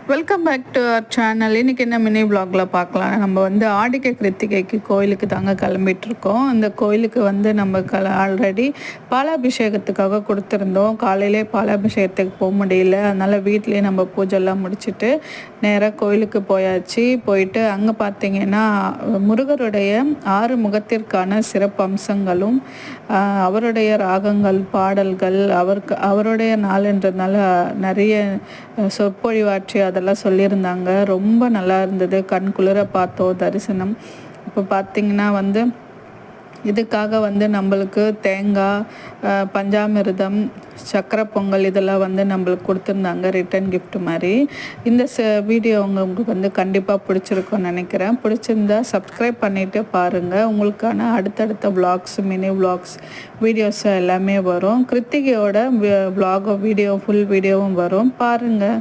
Welcome back to our channel. இன்றைக்கி என்ன mini வ்ளாகில் பார்க்கலாம். நம்ம வந்து ஆடிக்கை கிருத்திகைக்கு கோயிலுக்கு தாங்க கிளம்பிகிட்ருக்கோம். இந்த கோயிலுக்கு வந்து நம்ம ஆல்ரெடி பாலாபிஷேகத்துக்காக கொடுத்துருந்தோம். காலையிலே பாலாபிஷேகத்துக்கு போக முடியல, அதனால் வீட்லேயே நம்ம பூஜைலாம் முடிச்சுட்டு நேராக கோயிலுக்கு போயாச்சு. போயிட்டு அங்கே பார்த்திங்கன்னா முருகருடைய 6 முகத்திற்கான சிறப்பம்சங்களும் அவருடைய ராகங்கள் பாடல்கள் அவருடைய நாள்ன்றதுனால நிறைய சொற்பொழிவாற்றி அதெல்லாம் சொல்லியிருந்தாங்க. ரொம்ப நல்லா இருந்தது, கண் குளிர பார்த்தோம் தரிசனம். இப்போ பார்த்திங்கன்னா வந்து இதுக்காக வந்து நம்மளுக்கு தேங்காய், பஞ்சாமிர்தம், சக்கரை பொங்கல் இதெல்லாம் வந்து நம்மளுக்கு கொடுத்துருந்தாங்க ரிட்டன் கிஃப்ட் மாதிரி. இந்த வீடியோ உங்களுக்கு வந்து கண்டிப்பாக பிடிச்சிருக்கும்னு நினைக்கிறேன். பிடிச்சிருந்தா சப்ஸ்கிரைப் பண்ணிவிட்டு பாருங்கள். உங்களுக்கான அடுத்தடுத்த வ்ளாக்ஸ், மினி வ்ளாக்ஸ், வீடியோஸ் எல்லாமே வரும். கிருத்திகையோட வ்ளாக் வீடியோ, ஃபுல் வீடியோவும் வரும், பாருங்கள்.